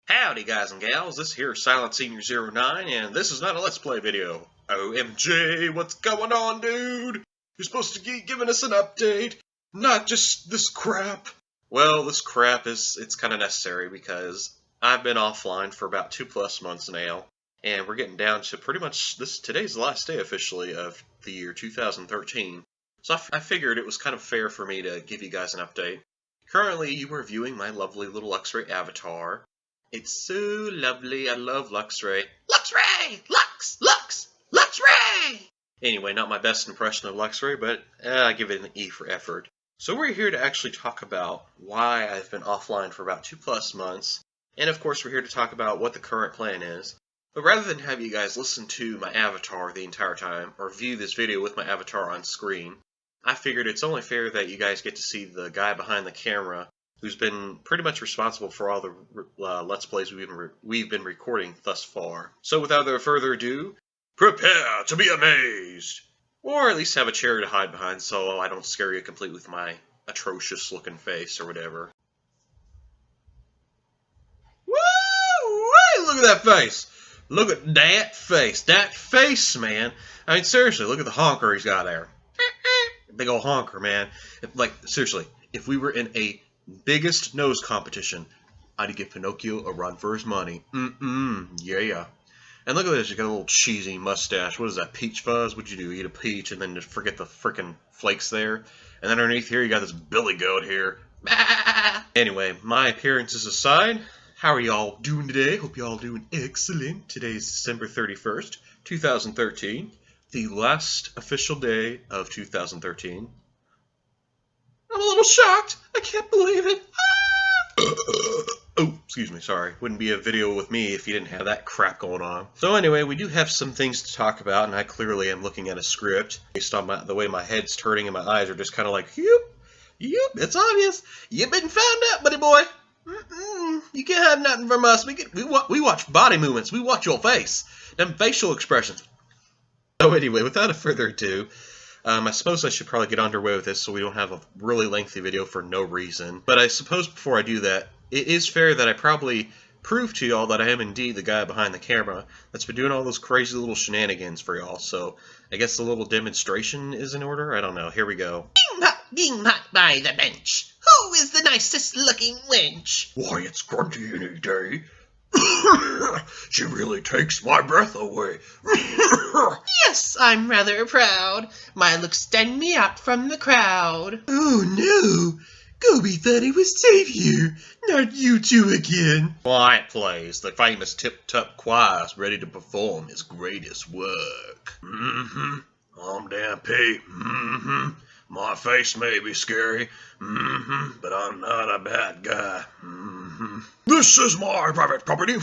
Howdy guys and gals, this here is Silent Senior 09, and this is not a Let's Play video. OMG, what's going on, dude? You're supposed to be giving us an update, not just this crap. Well, this crap it's kind of necessary because I've been offline for about 2+ months now, and we're getting down to pretty much today's the last day officially of the year 2013. So I figured it was kind of fair for me to give you guys an update. Currently, you are viewing my lovely little Luxray avatar. It's so lovely. I love Luxray. Luxray! Luxray! Anyway, not my best impression of Luxray, but I give it an E for effort. So we're here to actually talk about why I've been offline for about 2+ months. And of course, we're here to talk about what the current plan is. But rather than have you guys listen to my avatar the entire time, or view this video with my avatar on screen, I figured it's only fair that you guys get to see the guy behind the camera who's been pretty much responsible for all the Let's Plays we've been recording thus far. So without further ado, prepare to be amazed! Or at least have a chair to hide behind so I don't scare you completely with my atrocious looking face or whatever. Woo! Look at that face! Look at that face! That face, man! I mean, seriously, look at the honker he's got there. Big old honker, man. Seriously, if we were in a biggest nose competition, I'd give Pinocchio a run for his money. Yeah. And look at this, you got a little cheesy mustache. What is that, peach fuzz? What'd you do, eat a peach and then just forget the frickin' flakes there? And then underneath here, you got this billy goat here. Anyway, my appearances aside, how are y'all doing today? Hope y'all doing excellent. Today is December 31st, 2013. The last official day of 2013. I'm a little shocked. I can't believe it. Oh, excuse me, sorry. Wouldn't be a video with me if you didn't have that crap going on. So anyway, we do have some things to talk about, and I clearly am looking at a script based on the way my head's turning and my eyes are just kind of like, yep, it's obvious. You've been found out, buddy boy. You can't have nothing from us. We watch body movements. We watch your face. Them facial expressions. So anyway, without further ado, I suppose I should probably get underway with this so we don't have a really lengthy video for no reason. But I suppose before I do that, it is fair that I probably prove to y'all that I am indeed the guy behind the camera that's been doing all those crazy little shenanigans for y'all. So I guess the little demonstration is in order? I don't know. Here we go. Being hot by the bench. Who is the nicest looking wench? Why, it's Grunty any day. She really takes my breath away. Yes, I'm rather proud. My looks stand me out from the crowd. Oh no! Goby thought he was safe here. Not you two again. Quiet Plays, the famous Tip-Tup Choir is ready to perform his greatest work. I'm Dan P. My face may be scary. But I'm not a bad guy. This is my private property.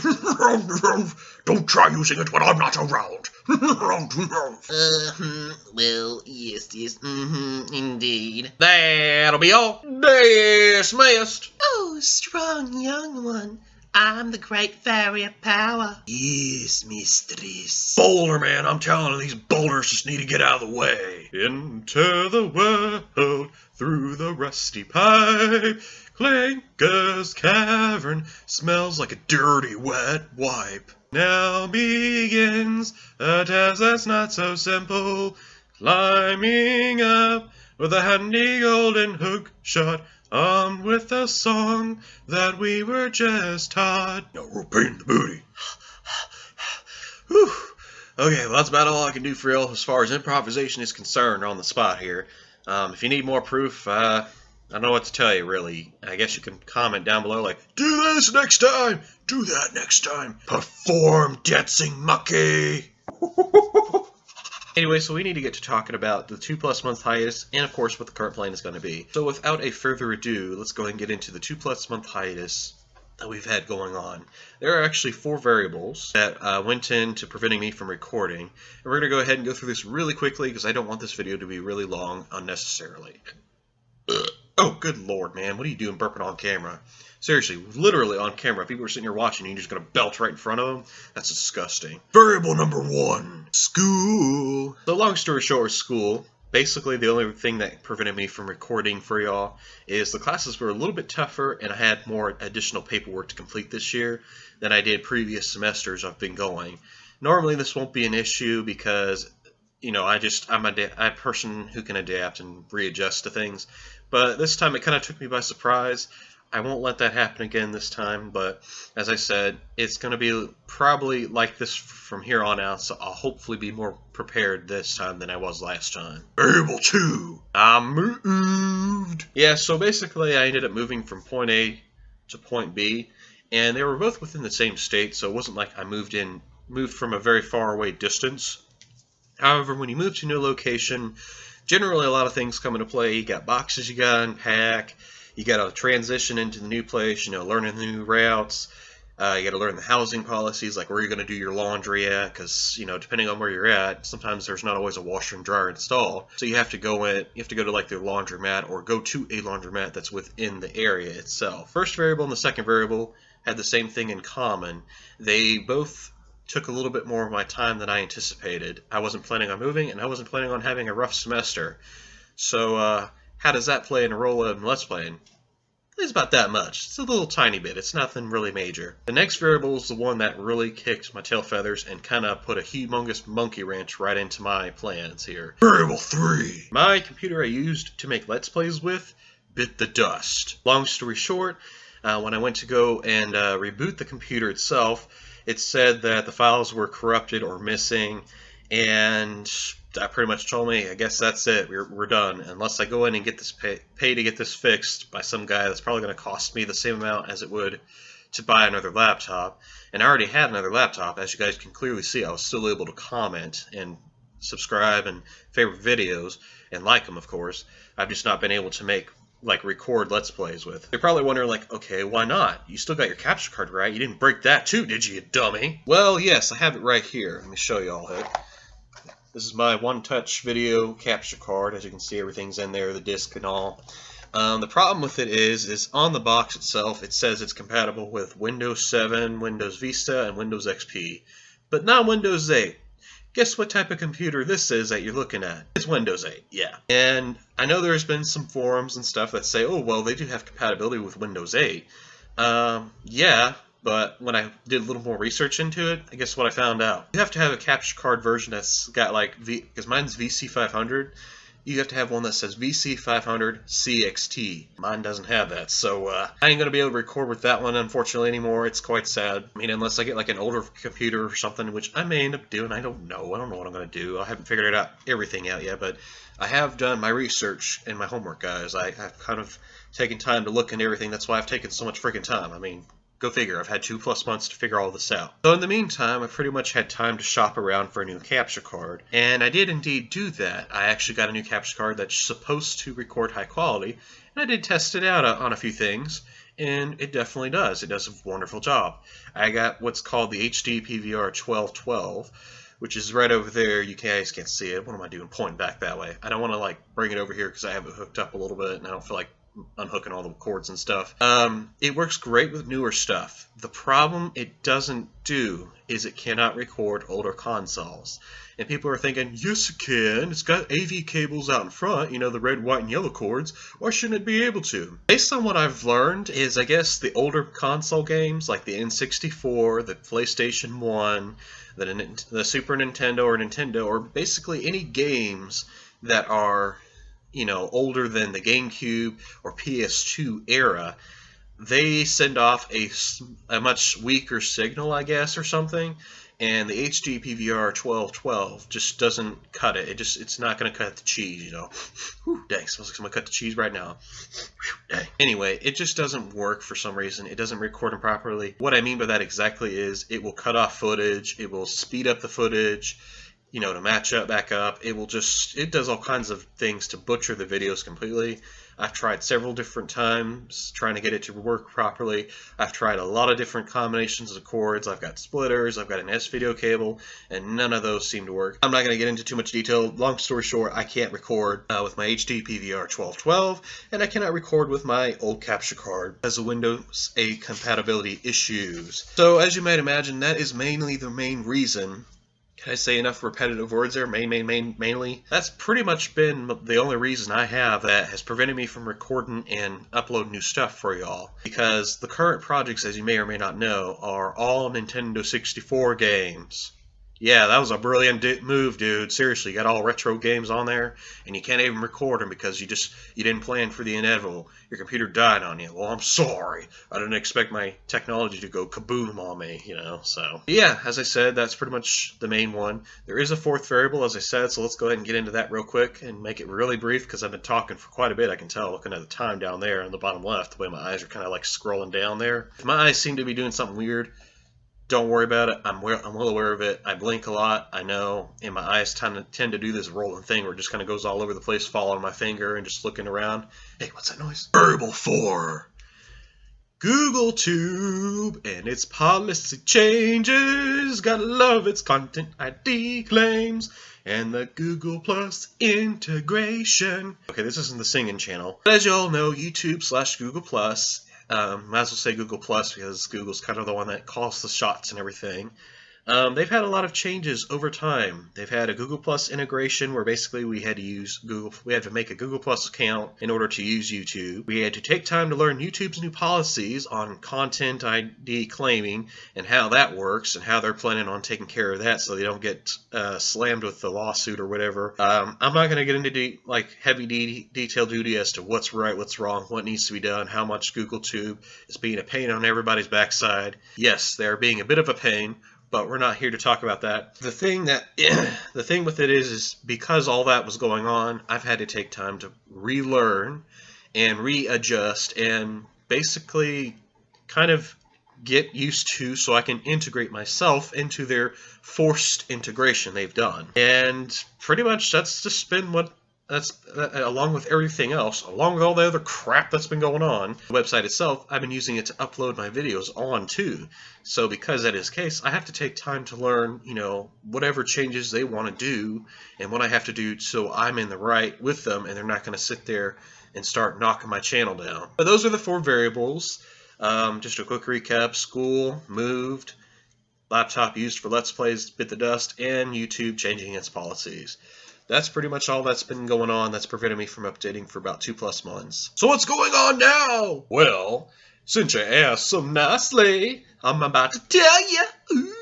Don't try using it when I'm not around. Well, yes, indeed. That'll be all. Dismissed. Oh, strong young one. I'm the great fairy of power. Yes, mistress. Boulder man, I'm telling you, these boulders just need to get out of the way. Into the world, through the rusty pipe, Clinker's cavern smells like a dirty wet wipe. Now begins a task that's not so simple, climbing up with a handy golden hook shot, armed with a song that we were just taught. Now repeat the booty. Whew. Okay, well that's about all I can do for y'all as far as improvisation is concerned on the spot here. If you need more proof, I don't know what to tell you really. I guess you can comment down below like, do this next time, do that next time, perform dancing monkey. Anyway, so we need to get to talking about the 2+ month hiatus and of course what the current plan is going to be. So without a further ado, let's go ahead and get into the 2+ month hiatus that we've had going on. There are actually 4 variables that went into preventing me from recording. And we're going to go ahead and go through this really quickly because I don't want this video to be really long unnecessarily. Oh, good lord, man. What are you doing burping on camera? Seriously, literally on camera. People are sitting here watching and you're just going to belch right in front of them? That's disgusting. Variable number 1. School. So long story short, school. basically the only thing that prevented me from recording for y'all is the classes were a little bit tougher, and I had more additional paperwork to complete this year than I did previous semesters I've been going. Normally this won't be an issue because, you know, I'm a person who can adapt and readjust to things. But this time it kind of took me by surprise. I won't let that happen again this time, but as I said, it's going to be probably like this from here on out, so I'll hopefully be more prepared this time than I was last time. Variable 2. I moved! Yeah, so basically I ended up moving from point A to point B, and they were both within the same state, so it wasn't like I moved from a very far away distance. However, when you move to a new location, generally a lot of things come into play. You got boxes you got to unpack. You got to transition into the new place, you know, learning the new routes. You got to learn the housing policies, like where you're going to do your laundry at, because, you know, depending on where you're at, sometimes there's not always a washer and dryer installed. So you have to go to like their laundromat or go to a laundromat that's within the area itself. First variable and the second variable had the same thing in common. They both took a little bit more of my time than I anticipated. I wasn't planning on moving, and I wasn't planning on having a rough semester. So, how does that play in a role in Let's Playing? It's about that much. It's a little tiny bit. It's nothing really major. The next variable is the one that really kicked my tail feathers and kind of put a humongous monkey wrench right into my plans here. Variable 3. My computer I used to make Let's Plays with bit the dust. Long story short, when I went to go and reboot the computer itself, it said that the files were corrupted or missing, and that pretty much told me, I guess that's it, we're done. Unless I go in and get this pay to get this fixed by some guy, that's probably going to cost me the same amount as it would to buy another laptop. And I already had another laptop. As you guys can clearly see, I was still able to comment and subscribe and favorite videos and like them, of course. I've just not been able to record Let's Plays with. You're probably wondering, like, okay, why not? You still got your capture card, right? You didn't break that too, did you dummy? Well, yes, I have it right here. Let me show you all it. This is my one-touch video capture card. As you can see, everything's in there, the disc and all. The problem with it is on the box itself, it says it's compatible with Windows 7, Windows Vista, and Windows XP, but not Windows 8. Guess what type of computer this is that you're looking at? It's Windows 8, yeah. And I know there's been some forums and stuff that say, oh, well, they do have compatibility with Windows 8. Yeah, but when I did a little more research into it, I guess what I found out. You have to have a capture card version that's got because mine's VC500, you have to have one that says VC500 CXT. Mine doesn't have that, so I ain't going to be able to record with that one, unfortunately, anymore. It's quite sad. I mean, unless I get like an older computer or something, which I may end up doing. I don't know. I don't know what I'm going to do. I haven't figured everything out yet, but I have done my research and my homework, guys. I've kind of taken time to look into everything. That's why I've taken so much freaking time. I mean, go figure. I've had 2+ months to figure all this out. So in the meantime, I pretty much had time to shop around for a new capture card. And I did indeed do that. I actually got a new capture card that's supposed to record high quality. And I did test it out on a few things. And it definitely does. It does a wonderful job. I got what's called the HD PVR 1212, which is right over there. You guys can't see it. What am I doing? Pointing back that way. I don't want to bring it over here because I have it hooked up a little bit and I don't feel like unhooking all the cords and stuff. It works great with newer stuff. The problem it doesn't do is it cannot record older consoles. And people are thinking, yes it can, it's got AV cables out in front, you know, the red, white, and yellow cords, why shouldn't it be able to? Based on what I've learned is, I guess, the older console games, like the N64, the PlayStation 1, the Super Nintendo or Nintendo, or basically any games that are, you know, older than the GameCube or PS2 era, they send off a much weaker signal, I guess, or something. And the HD PVR 1212 just doesn't cut it. It's not going to cut the cheese, you know. Whew, dang, smells like I'm going to cut the cheese right now. Whew, dang. Anyway, it just doesn't work for some reason. It doesn't record them properly. What I mean by that exactly is it will cut off footage. It will speed up the footage, you know, to match up back up. It does all kinds of things to butcher the videos completely. I've tried several different times trying to get it to work properly. I've tried a lot of different combinations of cords. I've got splitters, I've got an S-video cable, and none of those seem to work. I'm not going to get into too much detail. Long story short, I can't record with my HD PVR 1212, and I cannot record with my old capture card because of Windows 8 compatibility issues. So as you might imagine, that is mainly the main reason Can I say enough repetitive words there? Mainly. That's pretty much been the only reason I have that has prevented me from recording and uploading new stuff for y'all. Because the current projects, as you may or may not know, are all Nintendo 64 games. Yeah, that was a brilliant move, dude. Seriously, you got all retro games on there, and you can't even record them because you didn't plan for the inevitable. Your computer died on you. Well, I'm sorry. I didn't expect my technology to go kaboom on me, you know. So yeah, as I said, that's pretty much the main one. There is a fourth variable, as I said, so let's go ahead and get into that real quick and make it really brief because I've been talking for quite a bit. I can tell looking at the time down there on the bottom left, the way my eyes are kind of like scrolling down there. If my eyes seem to be doing something weird, don't worry about it. I'm well aware of it. I blink a lot, I know, and my eyes tend to do this rolling thing where it just kind of goes all over the place, following my finger and just looking around. Hey, what's that noise? Variable 4. Google Tube and its policy changes. Gotta love its content ID claims and the Google Plus integration. Okay, this isn't the singing channel. But as you all know, YouTube/Google Plus. Might as well say Google Plus because Google's kind of the one that calls the shots and everything. They've had a lot of changes over time. They've had a Google Plus integration where basically we had to make a Google Plus account in order to use YouTube. We had to take time to learn YouTube's new policies on content ID claiming and how that works and how they're planning on taking care of that so they don't get slammed with the lawsuit or whatever. I'm not going to get into heavy detail duty as to what's right, what's wrong, what needs to be done, how much Google Tube is being a pain on everybody's backside. Yes, they're being a bit of a pain, but we're not here to talk about that. The thing with it is because all that was going on, I've had to take time to relearn and readjust and basically kind of get used to so I can integrate myself into their forced integration they've done. And pretty much that's just been along with everything else, along with all the other crap that's been going on, the website itself, I've been using it to upload my videos on too. So because that is the case, I have to take time to learn, whatever changes they want to do and what I have to do so I'm in the right with them and they're not going to sit there and start knocking my channel down. But those are the 4 variables. Just a quick recap: school, moved, laptop used for Let's Plays bit the dust, and YouTube changing its policies. That's pretty much all that's been going on that's prevented me from updating for about 2+ months. So what's going on now? Well, since you asked so nicely, I'm about to tell you.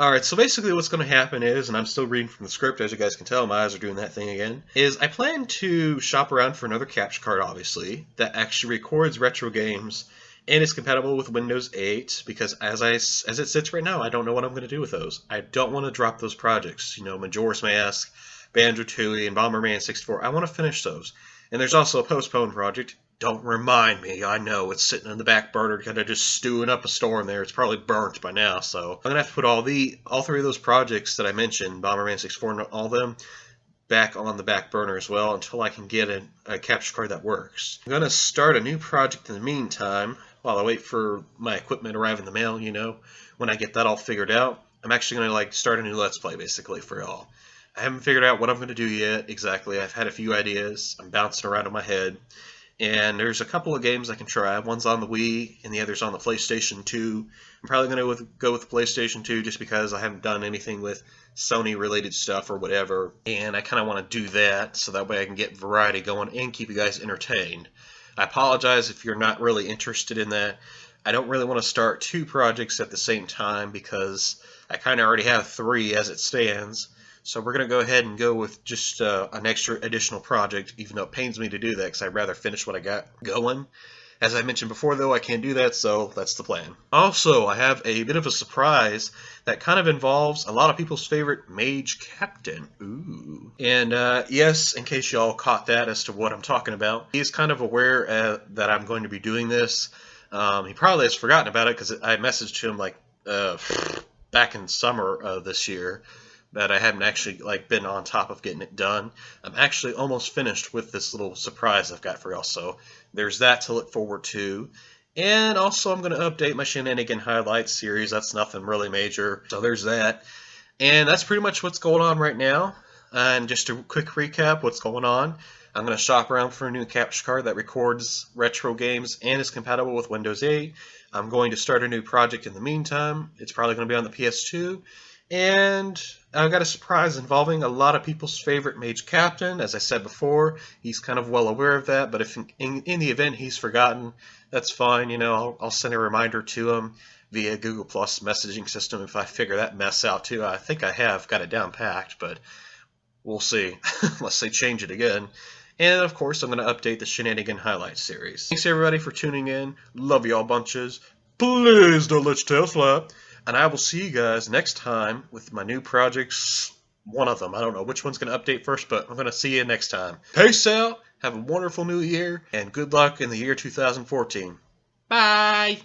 Alright, so basically what's going to happen is, and I'm still reading from the script as you guys can tell, my eyes are doing that thing again, is I plan to shop around for another capture card, obviously, that actually records retro games and is compatible with Windows 8, because as it sits right now, I don't know what I'm going to do with those. I don't want to drop those projects. Majora's Mask, Banjo-Tooie, and Bomberman 64. I want to finish those. And there's also a postponed project. Don't remind me. I know it's sitting in the back burner, kind of just stewing up a storm there. It's probably burnt by now. So I'm going to have to put all 3 of those projects that I mentioned, Bomberman 64 and all of them, back on the back burner as well until I can get a capture card that works. I'm going to start a new project in the meantime while I wait for my equipment to arrive in the mail, When I get that all figured out, I'm actually going to start a new Let's Play basically for y'all. I haven't figured out what I'm going to do yet exactly. I've had a few ideas. I'm bouncing around in my head. And there's a couple of games I can try. One's on the Wii and the other's on the PlayStation 2. I'm probably going to go with the PlayStation 2 just because I haven't done anything with Sony related stuff or whatever. And I kind of want to do that so that way I can get variety going and keep you guys entertained. I apologize if you're not really interested in that. I don't really want to start 2 projects at the same time because I kind of already have 3 as it stands. So we're going to go ahead and go with just an extra additional project, even though it pains me to do that because I'd rather finish what I got going. As I mentioned before, though, I can't do that, so that's the plan. Also, I have a bit of a surprise that kind of involves a lot of people's favorite Mage Captain. Ooh. And yes, in case y'all caught that as to what I'm talking about, he's kind of aware that I'm going to be doing this. He probably has forgotten about it because I messaged him back in summer of this year. That I haven't actually been on top of getting it done. I'm actually almost finished with this little surprise I've got for y'all, so there's that to look forward to. And also I'm going to update my Shenanigan Highlights series. That's nothing really major, so there's that. And that's pretty much what's going on right now. And just a quick recap what's going on. I'm going to shop around for a new capture card that records retro games and is compatible with Windows 8. I'm going to start a new project in the meantime. It's probably going to be on the PS2. And I've got a surprise involving a lot of people's favorite mage captain. As I said before, he's kind of well aware of that, but if in the event he's forgotten, that's fine. You know, I'll send a reminder to him via Google Plus messaging system if I figure that mess out too. I think I have got it down packed, but we'll see unless they change it again. And of course, I'm going to update the Shenanigan Highlights series. Thanks everybody for tuning in. Love y'all bunches. Please don't let your tail flap. And I will see you guys next time with my new projects. One of them. I don't know which one's going to update first, but I'm going to see you next time. Peace out. Have a wonderful new year, and good luck in the year 2014. Bye.